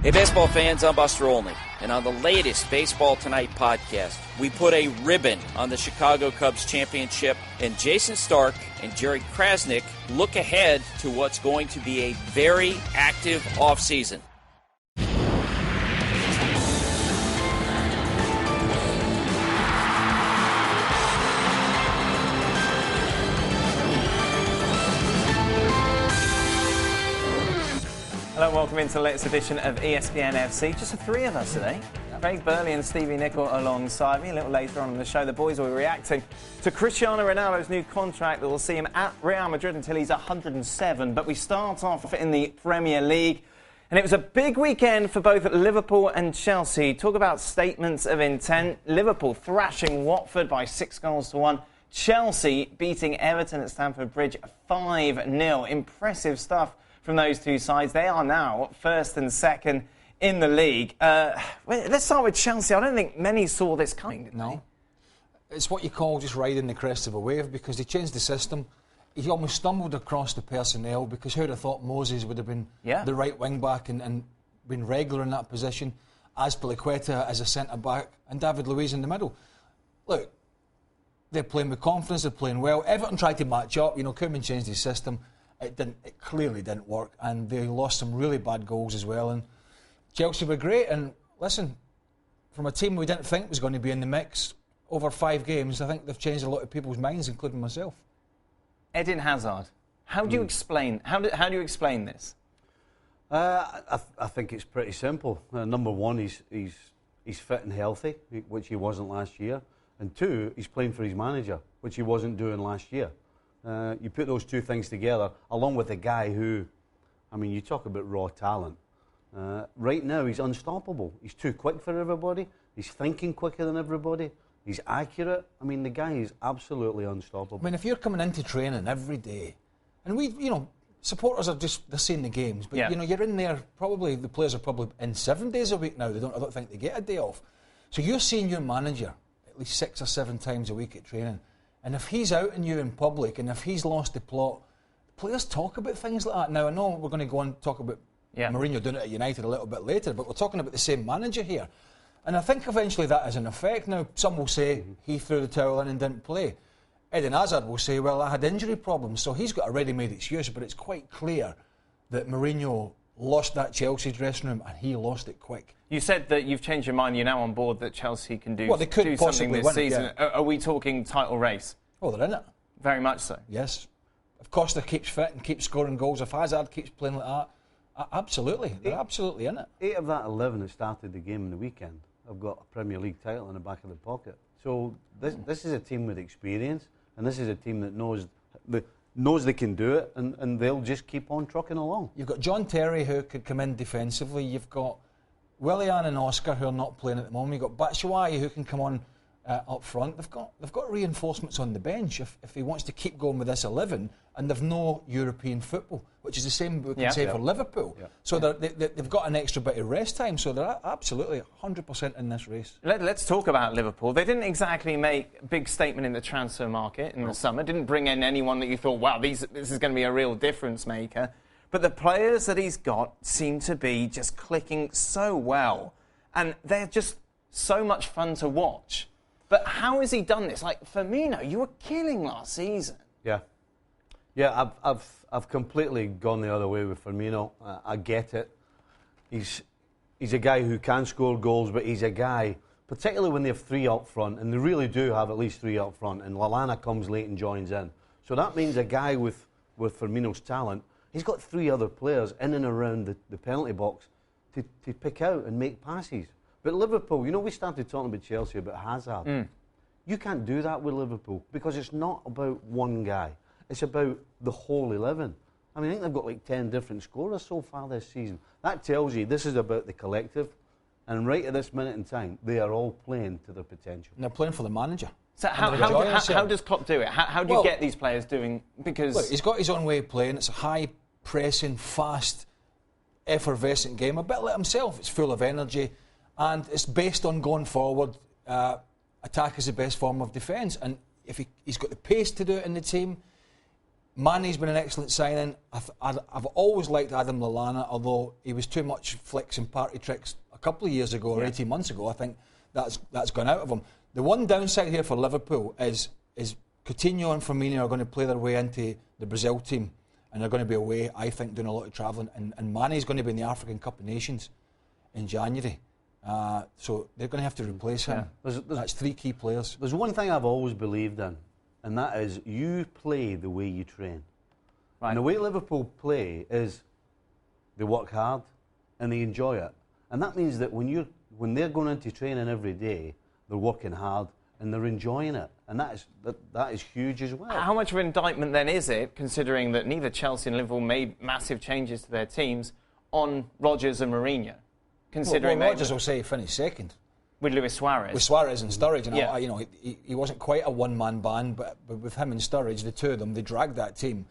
Hey, baseball fans, I'm Buster Olney, and on the latest Baseball Tonight podcast, we put a ribbon on the Chicago Cubs championship, and Jason Stark and Jerry Krasnick look ahead to what's going to be a very active offseason. Hello and welcome into the latest edition of ESPN FC. Just the three of us today. Craig Burley and Stevie Nicol alongside me. A little later on in the show, the boys will be reacting to Cristiano Ronaldo's new contract that will see him at Real Madrid until he's 107. But we start off in the Premier League. And it was a big weekend for both Liverpool and Chelsea. Talk about statements of intent. Liverpool thrashing Watford by 6-1. Chelsea beating Everton at Stamford Bridge 5-0. Impressive stuff from those two sides. They are now first and second in the league. Let's start with Chelsea. I don't think many saw this coming, did they? It's what you call just riding the crest of a wave, because they changed the system. He almost stumbled across the personnel, because who'd have thought Moses would have been the right wing-back and been regular in that position, Azpilicueta as a centre-back, and David Luiz in the middle. Look, they're playing with confidence, they're playing well. Everton tried to match up. You know, Koeman changed his system. It clearly didn't work, and they lost some really bad goals as well. And Chelsea were great. And listen, from a team we didn't think was going to be in the mix, over 5 games, I think they've changed a lot of people's minds, including myself. Eden Hazard. How do you explain? How do you explain this? I think it's pretty simple. Number one, he's fit and healthy, which he wasn't last year, and two, he's playing for his manager, which he wasn't doing last year. You put those two things together, along with a guy who, I mean, you talk about raw talent. Right now, he's unstoppable. He's too quick for everybody. He's thinking quicker than everybody. He's accurate. I mean, the guy is absolutely unstoppable. I mean, if you're coming into training every day, and supporters are they're seeing the games, but you're in there. Probably the players are probably in 7 days a week now. I don't think they get a day off. So you're seeing your manager at least 6 or 7 times a week at training. And if he's outing you in public, and if he's lost the plot, players talk about things like that. Now, I know we're going to go and talk about Mourinho doing it at United a little bit later, but we're talking about the same manager here. And I think eventually that has an effect. Now, some will say he threw the towel in and didn't play. Eden Hazard will say, well, I had injury problems, so he's got a ready-made excuse, but it's quite clear that Mourinho lost that Chelsea dressing room, and he lost it quick. You said that you've changed your mind. You're now on board that Chelsea can do something this season. Yeah. Are we talking title race? Oh, they're in it. Very much so. Yes. If Costa keeps fit and keeps scoring goals, if Hazard keeps playing like that, absolutely. They're absolutely in it. 8 of that 11 that started the game in the weekend have got a Premier League title in the back of the pocket. So this is a team with experience, and this is a team that knows they can do it, and they'll just keep on trucking along. You've got John Terry, who could come in defensively. You've got Willian and Oscar, who are not playing at the moment. You've got Batshuayi, who can come on up front. They've got reinforcements on the bench if he wants to keep going with this 11, and they've no European football, which is the same we can say for Liverpool. Yeah. So they've got an extra bit of rest time, so they're absolutely 100% in this race. Let's talk about Liverpool. They didn't exactly make a big statement in the transfer market in the summer. Didn't bring in anyone that you thought, wow, this is going to be a real difference maker. But the players that he's got seem to be just clicking so well, and they're just so much fun to watch. But how has he done this? Like, Firmino, you were killing last season. Yeah, I've completely gone the other way with Firmino. I get it. He's a guy who can score goals, but he's a guy, particularly when they have 3 up front, and they really do have at least 3 up front, and Lallana comes late and joins in. So that means a guy with Firmino's talent, he's got 3 other players in and around the penalty box to pick out and make passes. But Liverpool, we started talking about Chelsea, about Hazard. You can't do that with Liverpool, because it's not about one guy. It's about the whole 11. I mean, I think they've got like 10 different scorers so far this season. That tells you this is about the collective. And right at this minute in time, they are all playing to their potential. And they're playing for the manager. So how does Klopp do it? How do you get these players doing? Because look, he's got his own way of playing. It's a high-pressing, fast, effervescent game. A bit like himself. It's full of energy. And it's based on going forward. Attack is the best form of defence. And if he's got the pace to do it in the team, Mane's been an excellent signing. I've always liked Adam Lallana, although he was too much flicks and party tricks a couple of years ago or 18 months ago. I think that's gone out of him. The one downside here for Liverpool is Coutinho and Firmino are going to play their way into the Brazil team, and they're going to be away, I think, doing a lot of travelling. And Mane's going to be in the African Cup of Nations in January. So they're going to have to replace him. That's 3 key players. There's one thing I've always believed in, and that is you play the way you train. Right. And the way Liverpool play is they work hard and they enjoy it. And that means that when they're going into training every day, they're working hard and they're enjoying it. And that is huge as well. How much of an indictment then is it, considering that neither Chelsea and Liverpool made massive changes to their teams, on Rodgers and Mourinho? Considering Rodgers will say he finished second. With Luis Suarez. With Suarez and Sturridge. And he wasn't quite a one-man band, but with him and Sturridge, the two of them, they dragged that team.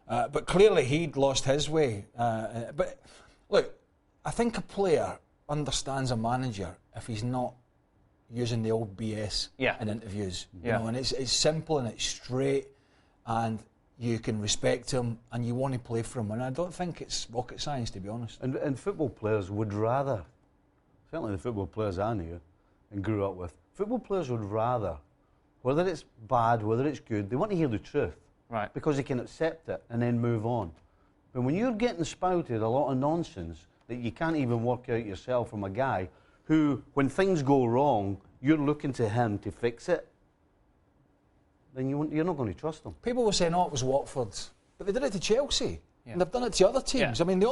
But clearly he'd lost his way. But look, I think a player understands a manager if he's not using the old BS in interviews. You know, and it's simple and it's straight, and you can respect him and you want to play for him. And I don't think it's rocket science, to be honest. And football players would rather, certainly the football players I knew and grew up with, football players would rather, whether it's bad, whether it's good, they want to hear the truth. Right. Because they can accept it and then move on. But when you're getting spouted a lot of nonsense that you can't even work out yourself from a guy who, when things go wrong, you're looking to him to fix it, then you're not going to trust them. People were saying, it was Watford, but they did it to Chelsea, and they've done it to other teams. I mean,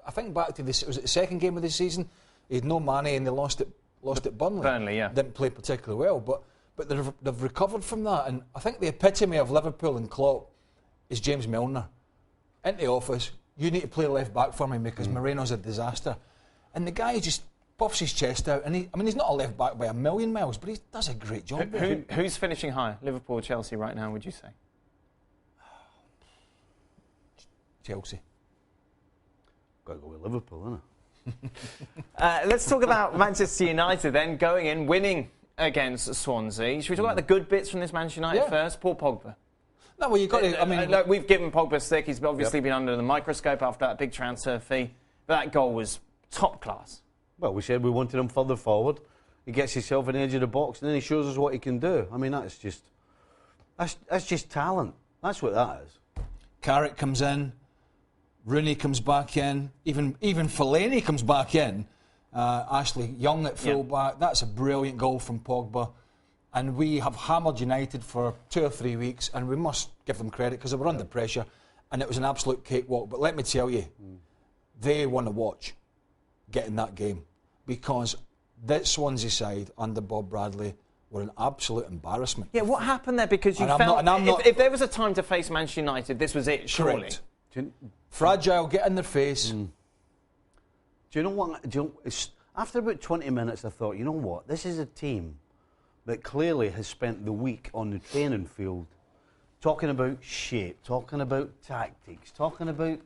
I think back to this, was it the second game of the season? He had no money and they lost at Burnley. Didn't play particularly well, but they've recovered from that. And I think the epitome of Liverpool and Klopp is James Milner. In the office, you need to play left back for me because Moreno's a disaster. And the guy just puffs his chest out, and he's not a left back by a million miles, but he does a great job. Who's finishing higher, Liverpool or Chelsea right now, would you say? Chelsea. Got to go with Liverpool, isn't it? Let's talk about Manchester United then, going in, winning against Swansea. Should we talk about the good bits from this Manchester United first? Poor Pogba. No, well, you've got to... look, we've given Pogba stick. He's obviously been under the microscope after that big transfer fee. But that goal was top class. Well, we said we wanted him further forward. He gets himself in the edge of the box and then he shows us what he can do. I mean, that's just talent. That's what that is. Carrick comes in. Rooney comes back in. Even Fellaini comes back in. Ashley Young at full-back. That's a brilliant goal from Pogba. And we have hammered United for 2 or 3 weeks, and we must give them credit because they were under pressure, and it was an absolute cakewalk. But let me tell you, they want to watch getting that game, because that Swansea side under Bob Bradley were an absolute embarrassment. Yeah, what happened there? Because you felt if there was a time to face Manchester United, this was it, surely. Correct. Fragile, get in their face. Do you know what? After about 20 minutes, I thought, you know what? This is a team that clearly has spent the week on the training field talking about shape, talking about tactics, talking about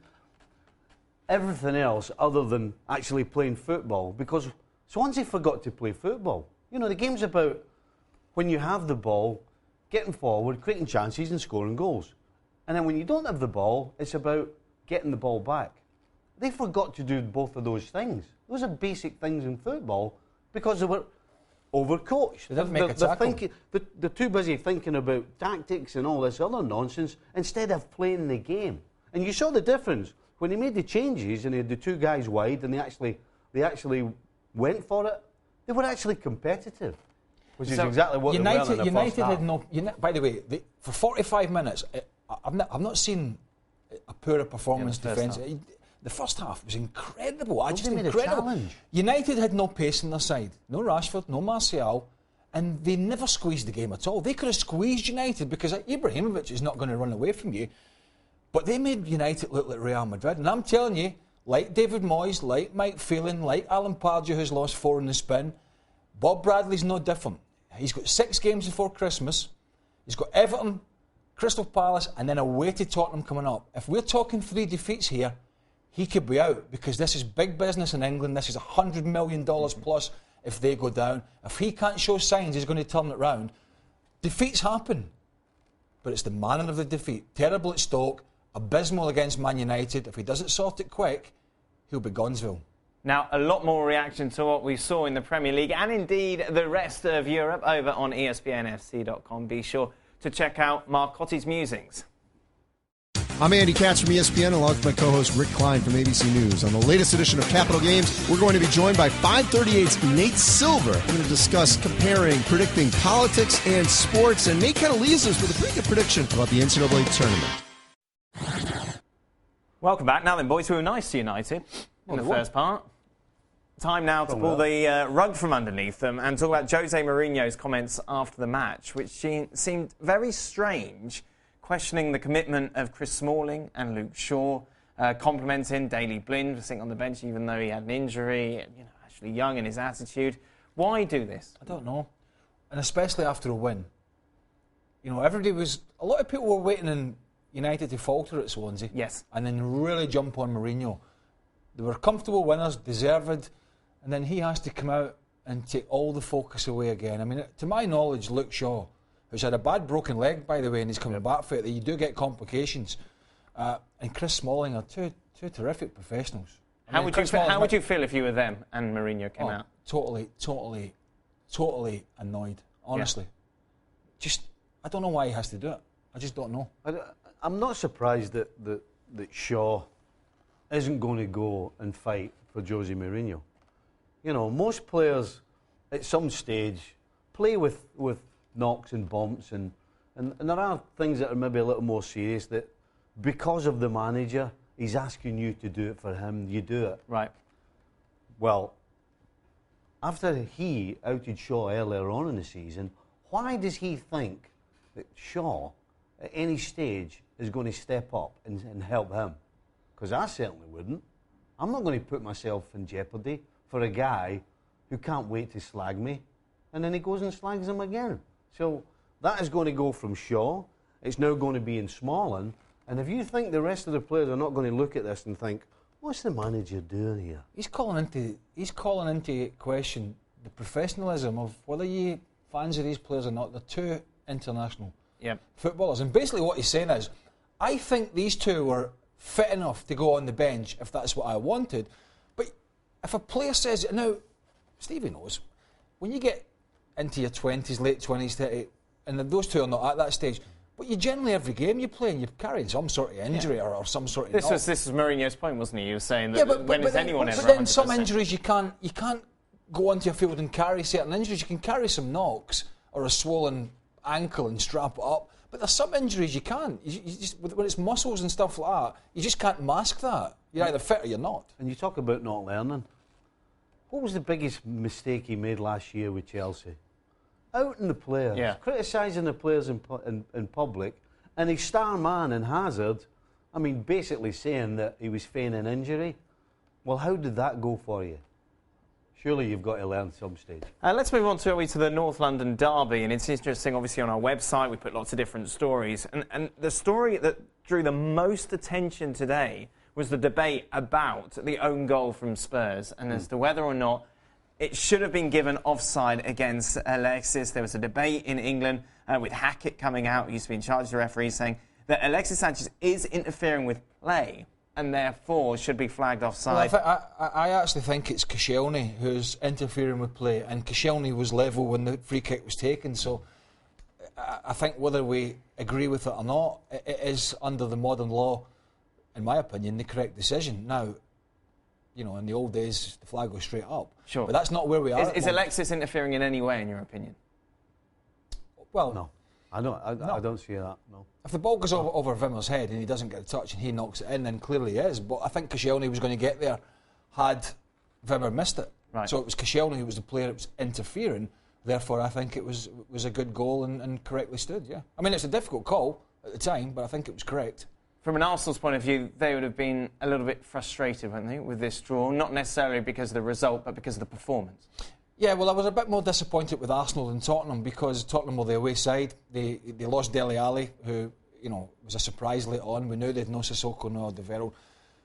everything else other than actually playing football, because Swansea forgot to play football. You know, the game's about when you have the ball, getting forward, creating chances and scoring goals. And then when you don't have the ball, it's about getting the ball back. They forgot to do both of those things. Those are basic things in football because they were overcoached. They didn't make a tackle. They're too busy thinking about tactics and all this other nonsense instead of playing the game. And you saw the difference when he made the changes and he had the 2 guys wide and they actually went for it. They were actually competitive, which is exactly what United, they were in the first half. Had no. By the way, for 45 minutes, I've not seen a poorer performance defensively. The first half was incredible. Incredible. United had no pace on their side. No Rashford, no Martial, and they never squeezed the game at all. They could have squeezed United because Ibrahimovic is not going to run away from you. But they made United look like Real Madrid. And I'm telling you, like David Moyes, like Mike Phelan, like Alan Pardew, who's lost 4 in the spin, Bob Bradley's no different. He's got 6 games before Christmas. He's got Everton, Crystal Palace, and then away to Tottenham coming up. If we're talking 3 defeats here, he could be out, because this is big business in England. This is $100 million plus if they go down. If he can't show signs he's going to turn it round, defeats happen. but it's the manner of the defeat. Terrible at Stoke, abysmal against Man United. If he doesn't sort it quick, he'll be Gonzville. Now, a lot more reaction to what we saw in the Premier League and indeed the rest of Europe over on ESPNFC.com. Be sure to check out Mark Cotty's musings. I'm Andy Katz from ESPN, along with my co-host Rick Klein from ABC News. On the latest edition of Capital Games, we're going to be joined by 538's Nate Silver. We're going to discuss comparing, predicting politics and sports, and Nate kind of leaves us with a pretty good prediction about the NCAA tournament. Welcome back. Now then, boys, we were nice to United in the first part. Time now to pull the rug from underneath them and talk about Jose Mourinho's comments after the match, which seemed very strange, questioning the commitment of Chris Smalling and Luke Shaw, complimenting Daley Blind for sitting on the bench even though he had an injury, actually young in his attitude. Why do this? I don't know. And especially after a win. A lot of people were waiting on United to falter at Swansea. Yes. And then really jump on Mourinho. They were comfortable winners, deserved, and then he has to come out and take all the focus away again. I mean, to my knowledge, Luke Shaw, who's had a bad broken leg, by the way, and he's coming back for it, that you do get complications. And Chris Smalling are two terrific professionals. How would you feel if you were them and Mourinho came out? Totally annoyed, honestly. Yeah. I don't know why he has to do it. I just don't know. I'm not surprised that Shaw isn't going to go and fight for Jose Mourinho. Most players at some stage play with knocks and bumps, and there are things that are maybe a little more serious that because of the manager, he's asking you to do it for him, you do it. Right. Well, after he outed Shaw earlier on in the season, why does he think that Shaw at any stage is going to step up and help him? Because I certainly wouldn't. I'm not going to put myself in jeopardy for a guy who can't wait to slag me, and then he goes and slags him again. So that is going to go from Shaw. It's now going to be in Smalling. And if you think the rest of the players are not going to look at this and think, what's the manager doing here? He's calling into question the professionalism of whether you fans of these players or not. They're two international footballers. And basically what he's saying is, I think these two were fit enough to go on the bench if that's what I wanted. But if a player says, now, Stevie knows, when you get into your 20s, late 20s, 30, and those two are not at that stage, but you generally, every game you play, and you've carried some sort of injury or some sort of... This was Mourinho's point, wasn't he? He was saying that when is anyone ever 100%? But then some injuries you can't go onto your field and carry certain injuries. You can carry some knocks or a swollen ankle and strap it up, but there's some injuries you can't. You just, when it's muscles and stuff like that, you just can't mask that. You're either fit or you're not. And you talk about not learning. What was the biggest mistake he made last year with Chelsea? Outing the players, criticising the players in public, and his star man in Hazard, basically saying that he was feigning injury. Well, how did that go for you? Surely you've got to learn some stage. Let's move on to the North London derby, and it's interesting, obviously, on our website we put lots of different stories, and the story that drew the most attention today was the debate about the own goal from Spurs, and as to whether or not it should have been given offside against Alexis. There was a debate in England with Hackett coming out, who used to be in charge of the referees, saying that Alexis Sanchez is interfering with play and therefore should be flagged offside. Well, I actually think it's Koscielny who's interfering with play, and Koscielny was level when the free kick was taken, so I think whether we agree with it or not, it is, under the modern law, in my opinion, the correct decision. Now, in the old days, the flag goes straight up. Sure. But that's not where we are. Is Alexis interfering in any way, in your opinion? Well, no. I don't see that, no. If the ball goes over Wimmer's head and he doesn't get a touch and he knocks it in, then clearly he is. But I think Koscielny was going to get there had Wimmer missed it. Right. So it was Koscielny who was the player that was interfering. Therefore, I think it was a good goal and correctly stood, yeah. It's a difficult call at the time, but I think it was correct. From an Arsenal's point of view, they would have been a little bit frustrated, wouldn't they, with this draw? Not necessarily because of the result, but because of the performance. Yeah, well, I was a bit more disappointed with Arsenal than Tottenham, because Tottenham were the away side. They lost Dele Alli, who was a surprise late on. We knew they'd no Sissoko, no Alderweireld.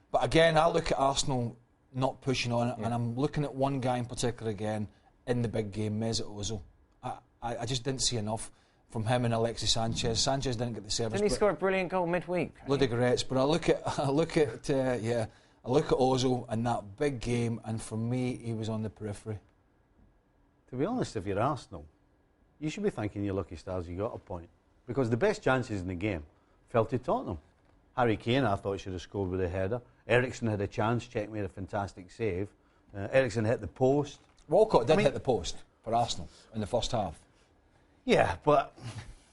But again, I look at Arsenal not pushing on it, and I'm looking at one guy in particular again in the big game, Mesut Ozil. I just didn't see enough. from him and Alexis Sanchez. Sanchez didn't get the service. Didn't he score a brilliant goal midweek? Load of regrets, but I look at Ozil and that big game, and for me, he was on the periphery. To be honest, if you're Arsenal, you should be thanking your lucky stars you got a point, because the best chances in the game fell to Tottenham. Harry Kane, I thought, should have scored with a header. Eriksen had a chance. Cech made a fantastic save. Eriksen hit the post. Walcott did hit the post for Arsenal in the first half. Yeah, but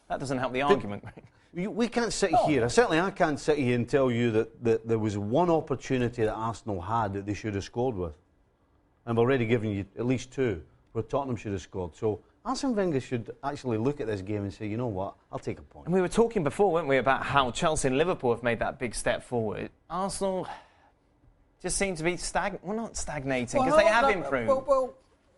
that doesn't help the argument. We can't sit here. Certainly I can't sit here and tell you that there was one opportunity that Arsenal had that they should have scored with. And I've already given you at least two where Tottenham should have scored. So Arsene Wenger should actually look at this game and say, you know what, I'll take a point. And we were talking before, weren't we, about how Chelsea and Liverpool have made that big step forward. Arsenal just seem to be not stagnating, because they have improved.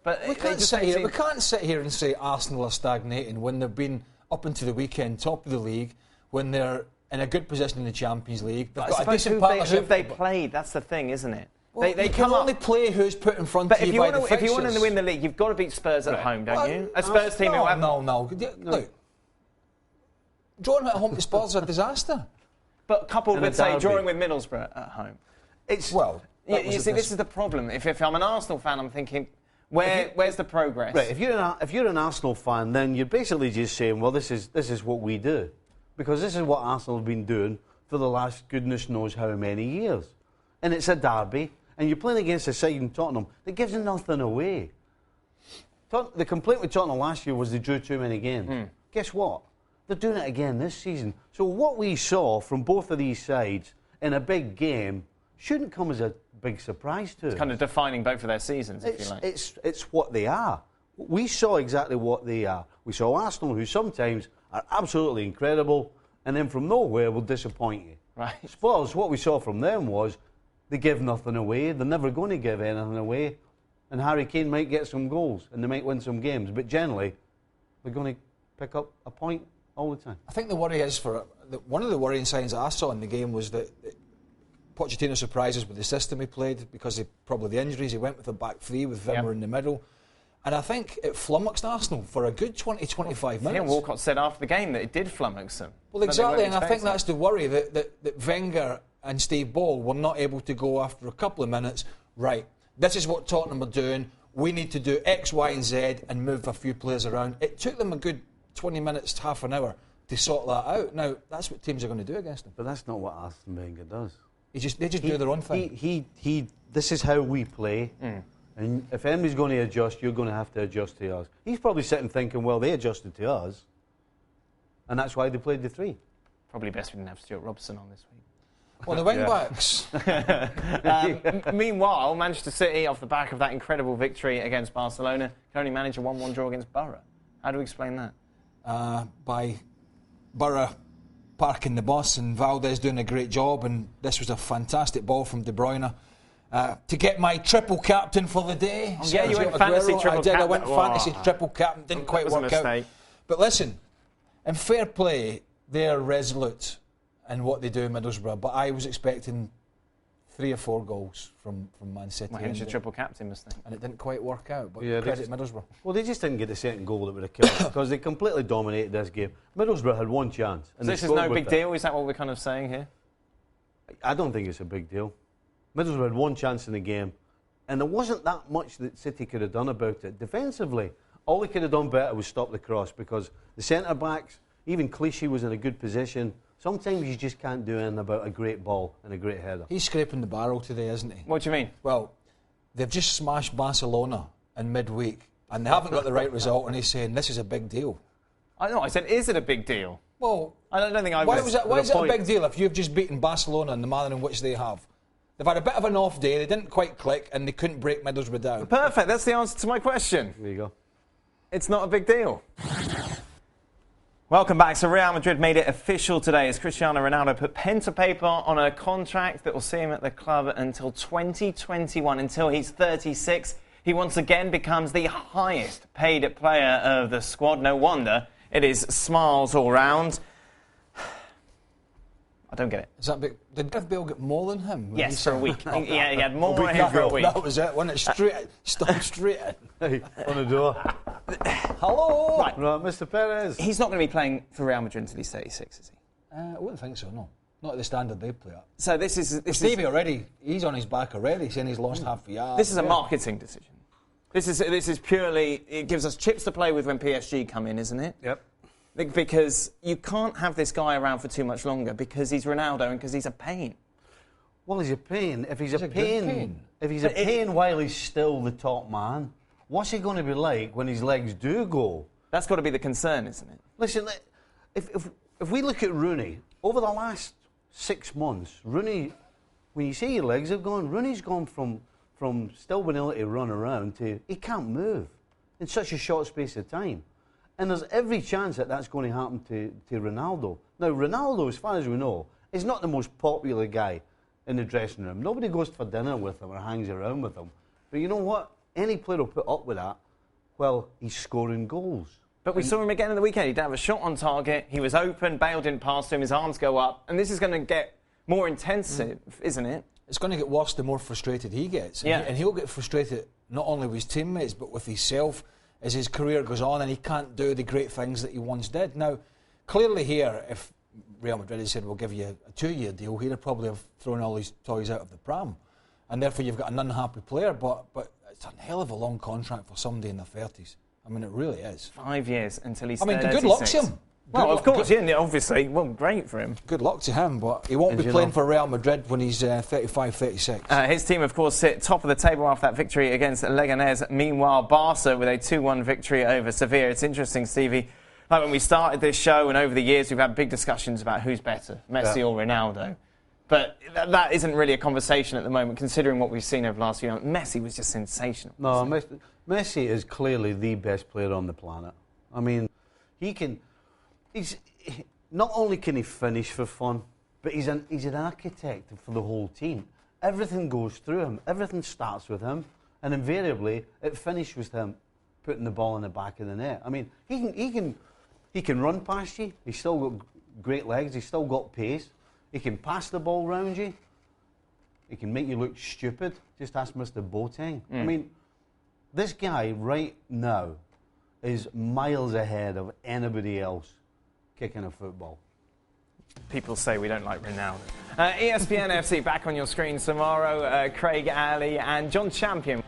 But we can't sit here and say Arsenal are stagnating when they've been up until the weekend top of the league, when they're in a good position in the Champions League. They've got a decent partnership. Who've they played? That's the thing, isn't it? Well, they can only play who's put in front of you by the fixtures. If you want to win the league, you've got to beat Spurs at home, don't you? A Spurs team who have... No. Look, drawing at home to Spurs is a disaster. But coupled with, say, drawing with Middlesbrough at home. You see, this is the problem. If I'm an Arsenal fan, I'm thinking... Where's the progress? Right, if you're an Arsenal fan, then you're basically just saying, well, this is what we do. Because this is what Arsenal have been doing for the last goodness knows how many years. And it's a derby, and you're playing against a side in Tottenham that gives nothing away. The complaint with Tottenham last year was they drew too many games. Guess what? They're doing it again this season. So what we saw from both of these sides in a big game shouldn't come as a big surprise to us. It's kind of defining both of their seasons, if you like. It's what they are. We saw exactly what they are. We saw Arsenal, who sometimes are absolutely incredible, and then from nowhere will disappoint you. Right. Spurs, what we saw from them was they give nothing away. They're never going to give anything away. And Harry Kane might get some goals, and they might win some games, but generally, they're going to pick up a point all the time. I think the worry is one of the worrying signs that I saw in the game was that Pochettino surprised us with the system he played because of probably the injuries. He went with a back three with Wimmer in the middle. And I think it flummoxed Arsenal for a good 20-25 minutes. Yeah, Walcott said after the game that it did flummox them. Well, exactly, and I think that's the worry, that Wenger and Steve Ball were not able to go after a couple of minutes, right, this is what Tottenham are doing, we need to do X, Y and Z and move a few players around. It took them a good 20 minutes, half an hour to sort that out. Now, that's what teams are going to do against them. But that's not what Arsene Wenger does. They just do their own thing. This is how we play. And if anybody's going to adjust, you're going to have to adjust to us. He's probably sitting thinking, well, they adjusted to us, and that's why they played the three. Probably best we didn't have Stuart Robson on this week. Well, the wing-backs. Meanwhile, Manchester City, off the back of that incredible victory against Barcelona, can only manage a 1-1 draw against Borough. How do we explain that? By Borough parking the bus and Valdez doing a great job, and this was a fantastic ball from De Bruyne. To get my triple captain for the day. Oh, yeah, you went fantasy triple captain. I went fantasy triple captain, didn't quite work out. But listen, in fair play, they're resolute in what they do in Middlesbrough, but I was expecting 3 or 4 goals from Man City. Well, hence your triple captain, must they? And it didn't quite work out, but credit Middlesbrough. Well, they just didn't get the second goal that would have killed them because they completely dominated this game. Middlesbrough had one chance. And this is no big deal? Is that what we're kind of saying here? I don't think it's a big deal. Middlesbrough had one chance in the game, and there wasn't that much that City could have done about it. Defensively, all they could have done better was stop the cross because the centre-backs, even Clichy was in a good position. Sometimes you just can't do anything about a great ball and a great header. He's scraping the barrel today, isn't he? What do you mean? Well, they've just smashed Barcelona in midweek, and they haven't got the right result, and he's saying this is a big deal. I know, I said, is it a big deal? Well, I don't think I why is it a big deal if you've just beaten Barcelona in the manner in which they have? They've had a bit of an off day, they didn't quite click, and they couldn't break Middlesbrough down. Perfect, that's the answer to my question. There you go. It's not a big deal. Welcome back. So Real Madrid made it official today as Cristiano Ronaldo put pen to paper on a contract that will see him at the club until 2021, until he's 36. He once again becomes the highest paid player of the squad. No wonder it is smiles all round. I don't get it. Is that big? Did Gareth Bale get more than him? Yes, for a week. Yeah, he had more than him for a week. That was it, wasn't it? Stomped straight in. Hey, on the door. Hello. Right. Right, Mr. Perez. He's not going to be playing for Real Madrid until he's 36, is he? I wouldn't think so, no. Not at the standard they play at. So this is Stevie already, he's on his back already, saying he's lost half a yard. This is a marketing decision. This is purely, it gives us chips to play with when PSG come in, isn't it? Yep. Because you can't have this guy around for too much longer because he's Ronaldo and because he's a pain. Well, he's a pain. If he's a good pain, if he's a pain while he's still the top man, what's he going to be like when his legs do go? That's got to be the concern, isn't it? Listen, if we look at Rooney, over the last 6 months, Rooney, when you see your legs have gone, Rooney's gone from still being able to run around to he can't move in such a short space of time. And there's every chance that that's going to happen to Ronaldo. Now, Ronaldo, as far as we know, is not the most popular guy in the dressing room. Nobody goes for dinner with him or hangs around with him. But you know what? Any player will put up with that while he's scoring goals. But we saw him again in the weekend. He didn't have a shot on target. He was open. Bale didn't pass to him. His arms go up. And this is going to get more intensive, isn't it? It's going to get worse the more frustrated he gets. And he'll get frustrated not only with his teammates but with himself as his career goes on and he can't do the great things that he once did. Now, clearly here, if Real Madrid had said, we'll give you a 2-year deal, he'd have probably have thrown all his toys out of the pram. And therefore you've got an unhappy player, but it's a hell of a long contract for somebody in their 30s. I mean, it really is. 5 years until he's 36. good luck to him. Well, of course, obviously. Well, great for him. Good luck to him, but he won't be playing for Real Madrid when he's 35, 36. His team, of course, sit top of the table after that victory against Leganés. Meanwhile, Barca with a 2-1 victory over Sevilla. It's interesting, Stevie. Like when we started this show and over the years, we've had big discussions about who's better, Messi or Ronaldo. But that isn't really a conversation at the moment, considering what we've seen over the last few months. Messi was just sensational. No, Messi is clearly the best player on the planet. I mean, not only can he finish for fun, but he's an architect for the whole team. Everything goes through him. Everything starts with him, and invariably it finishes with him putting the ball in the back of the net. I mean, he can run past you. He's still got great legs. He's still got pace. He can pass the ball round you. He can make you look stupid. Just ask Mr. Boateng. I mean, this guy right now is miles ahead of anybody else kicking a football. People say we don't like Ronaldo. ESPN FC back on your screen tomorrow. Craig Alley and John Champion.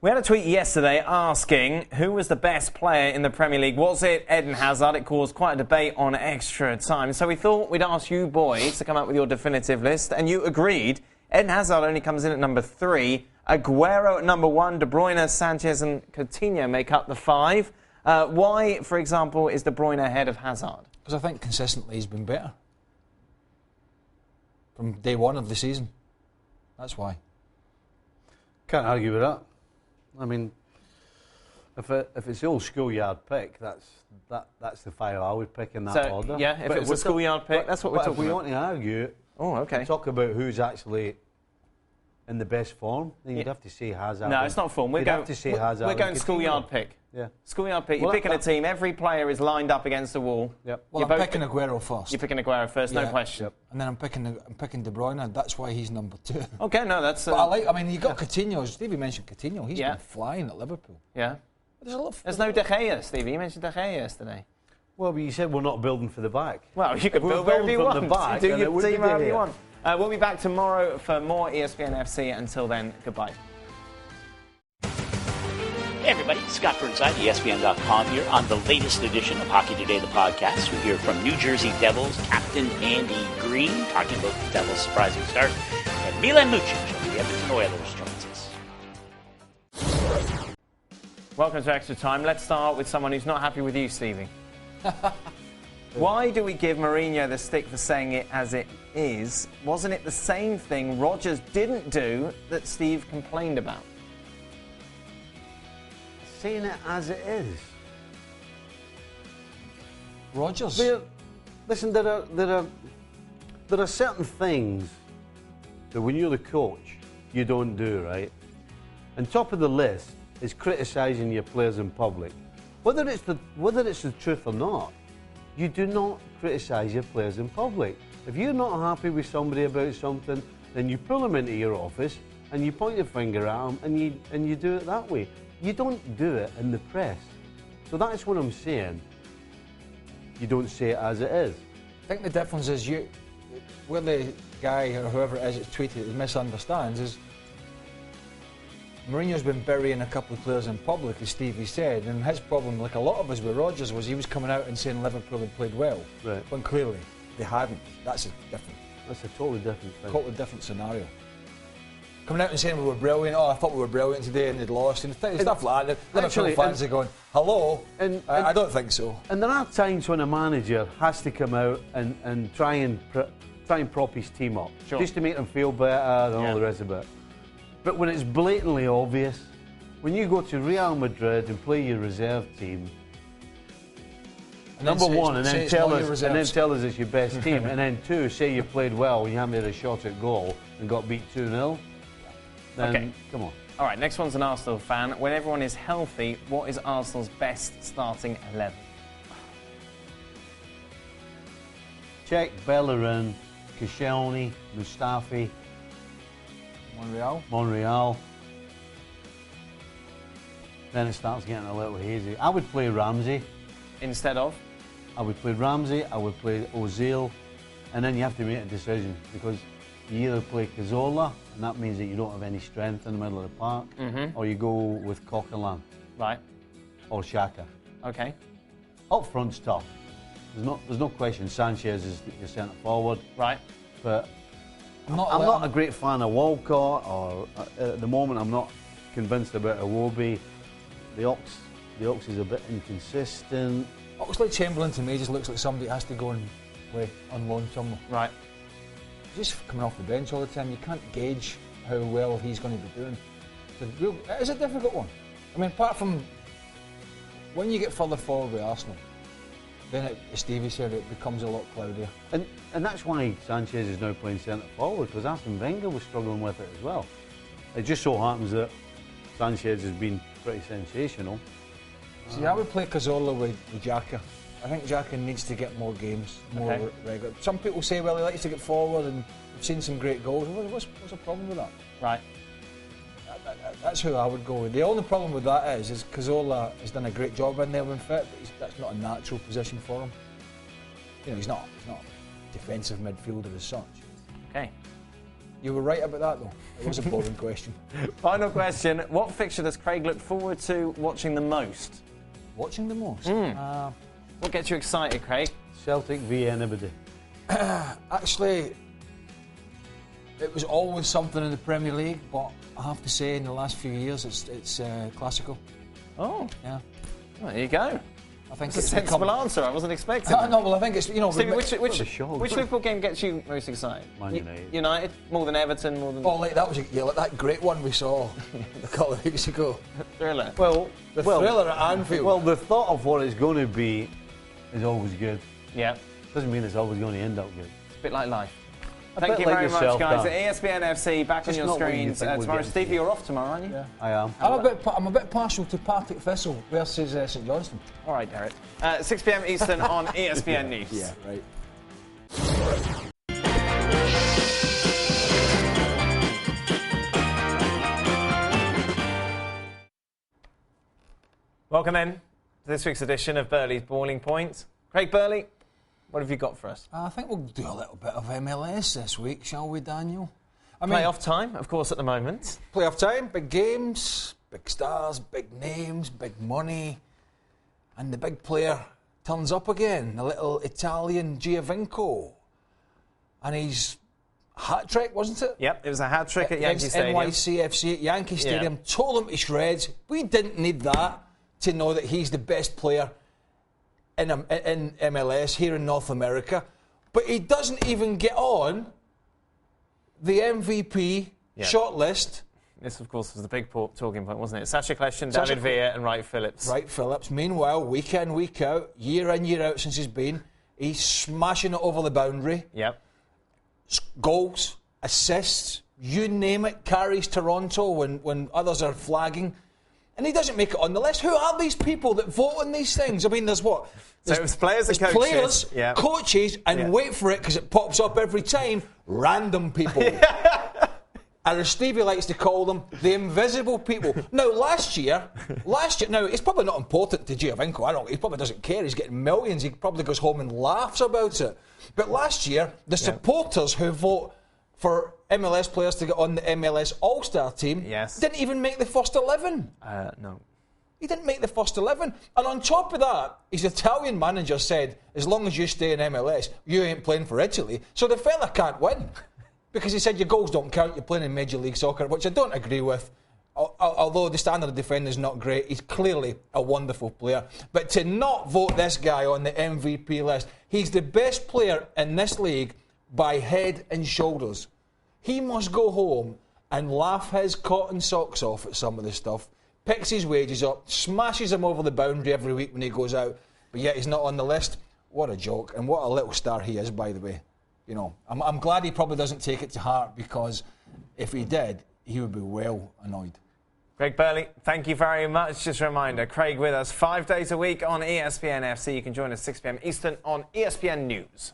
We had a tweet yesterday asking who was the best player in the Premier League. Was it Eden Hazard? It caused quite a debate on Extra Time. So we thought we'd ask you boys to come up with your definitive list. And you agreed. Eden Hazard only comes in at number 3. Aguero at number 1. De Bruyne, Sanchez and Coutinho make up the 5. Why, for example, is De Bruyne ahead of Hazard? Because I think consistently he's been better. From day one of the season. That's why. Can't argue with that. I mean, if it's the old schoolyard pick, that's the 5 I would pick in that order. Yeah, if it's a schoolyard pick, that's what we're talking about. If we want to argue, talk about who's actually in the best form, then you'd have to say Hazard. No, it's not form. We're going schoolyard pick. Yeah. Schoolyard pick. You're picking a team. Every player is lined up against the wall. Yep. Well, I'm picking Aguero first. You're picking Aguero first, no question. Yep. And then I'm picking De Bruyne. That's why he's number 2. Okay, no, that's. But I mean, you got Coutinho. Stevie mentioned Coutinho. He's been flying at Liverpool. Yeah. There's no De Gea, Stevie. You mentioned De Gea yesterday. Well, but you said we're not building for the back. Well, you can build wherever you want. The back, do your team however you want. We'll be back tomorrow for more ESPN FC. Until then, goodbye. Hey everybody, Scott Burnside, ESPN.com here on the latest edition of Hockey Today, the podcast. We hear from New Jersey Devils captain Andy Green, talking about the Devils' surprising start, and Milan Lucic of the Edmonton Oilers joins us. Welcome to Extra Time. Let's start with someone who's not happy with you, Stevie. Why do we give Mourinho the stick for saying it as it is? Wasn't it the same thing Rodgers didn't do that Steve complained about? Saying it as it is. Rodgers. Listen, there are certain things that when you're the coach you don't do, right? And top of the list is criticising your players in public. Whether it's the truth or not, you do not criticise your players in public. If you're not happy with somebody about something, then you pull them into your office and you point your finger at them and you do it that way. you don't do it in the press. So that's what I'm saying. You don't say it as it is. I think the difference is where the guy or whoever it is that's tweeted it misunderstands is Mourinho's been burying a couple of players in public, as Stevie said, and his problem, like a lot of us with Rodgers, was he was coming out and saying Liverpool had played well, right, when clearly they hadn't. That's a totally different thing. Totally different scenario. Coming out and saying we were brilliant, I thought we were brilliant today and they'd lost, and stuff like that. Liverpool fans are going, hello? I don't think so. And there are times when a manager has to come out and try and prop his team up, just to make them feel better and all the rest of it. But when it's blatantly obvious, when you go to Real Madrid and play your reserve team, number one, and then tell us it's your best team, and then two, say you played well, you haven't had a shot at goal and got beat 2-0, then come on. All right, next one's an Arsenal fan. When everyone is healthy, what is Arsenal's best starting 11? Cech, Bellerin, Koscielny, Mustafi, Monreal. Then it starts getting a little hazy. I would play Ramsey. Instead of? I would play Ramsey, I would play Ozil, and then you have to make a decision, because you either play Cazorla, and that means that you don't have any strength in the middle of the park, or you go with Coquelin. Right. Or Xhaka. Okay. Up front's tough. There's no question Sanchez is your centre forward. Right. But I'm not a great fan of Walcott, or at the moment I'm not convinced about Iwobi. The Ox is a bit inconsistent. Oxlade-Chamberlain to me just looks like somebody that has to go and play on loan somewhere. Right. He's just coming off the bench all the time. You can't gauge how well he's going to be doing. It is a difficult one. I mean, apart from when you get further forward with Arsenal, then, as Stevie said, it becomes a lot cloudier. And that's why Sanchez is now playing centre forward, because Arsene Wenger was struggling with it as well. It just so happens that Sanchez has been pretty sensational. See, I would play Cazorla with Xhaka. I think Xhaka needs to get more games, more regular. Some people say, well, he likes to get forward, and we've seen some great goals. What's the problem with that? Right. That's who I would go with. The only problem with that is Cazorla has done a great job in there when fit, but that's not a natural position for him. You know, he's not a defensive midfielder as such. Okay. You were right about that, though. It was a boring question. Final question. What fixture does Craig look forward to watching the most? Watching the most? What gets you excited, Craig? Celtic v anybody. Actually, it was always something in the Premier League, but I have to say, in the last few years, it's classical. Oh, yeah. Well, there you go. I think it's a sensible answer. I wasn't expecting. No, well, I think it's Stevie, which Liverpool game gets you most excited? Man United. United more than Everton, more than. Oh, like that was like that great one we saw a couple of weeks ago. Thriller. Well, thriller at Anfield. Well, the thought of what it's going to be is always good. Yeah. Doesn't mean it's always going to end up good. It's a bit like life. A Thank you bit very like much, guys. Dan. At ESPN FC, back on your screens tomorrow. Stevie, you're off tomorrow, aren't you? Yeah. I am. I'm a bit partial to Partick Thistle versus St Johnstone. All right, Derek. 6 p.m. Eastern on ESPN News. Yeah, right. Welcome then to this week's edition of Burley's Boiling Point. Craig Burley, what have you got for us? I think we'll do a little bit of MLS this week, shall we, Daniel? Playoff time, of course, at the moment. Playoff time, big games, big stars, big names, big money. And the big player turns up again, the little Italian Giovinco. And he's hat-trick, wasn't it? Yep, it was a hat-trick at Yankee Stadium. NYCFC at Yankee Stadium, tore them to shreds. We didn't need that to know that he's the best player in MLS here in North America. But he doesn't even get on the MVP shortlist. This, of course, was the big talking point, wasn't it? Sacha Kljestan, David Villa and Wright Phillips. Wright Phillips. Meanwhile, week in, week out, year in, year out since he's smashing it over the boundary. Yep. Goals, assists, you name it, carries Toronto when others are flagging. And he doesn't make it on the list. Who are these people that vote on these things? I mean, there's what? So it was players and coaches. Coaches, and wait for it because it pops up every time, random people. And as Stevie likes to call them, the invisible people. Now, last year, now, it's probably not important to Giovinco. He probably doesn't care. He's getting millions. He probably goes home and laughs about it. But last year, the supporters who vote for MLS players to get on the MLS All-Star team didn't even make the first 11. No. He didn't make the first 11. And on top of that, his Italian manager said, as long as you stay in MLS, you ain't playing for Italy. So the fella can't win. Because he said your goals don't count, you're playing in Major League Soccer, which I don't agree with. Although the standard of defender is not great, he's clearly a wonderful player. But to not vote this guy on the MVP list, he's the best player in this league by head and shoulders. He must go home and laugh his cotton socks off at some of this stuff, picks his wages up, smashes him over the boundary every week when he goes out, but yet he's not on the list. What a joke, and what a little star he is, by the way. You know, I'm glad he probably doesn't take it to heart, because if he did, he would be well annoyed. Craig Burley, thank you very much. Just a reminder, Craig with us 5 days a week on ESPN FC. You can join us 6 p.m. Eastern on ESPN News.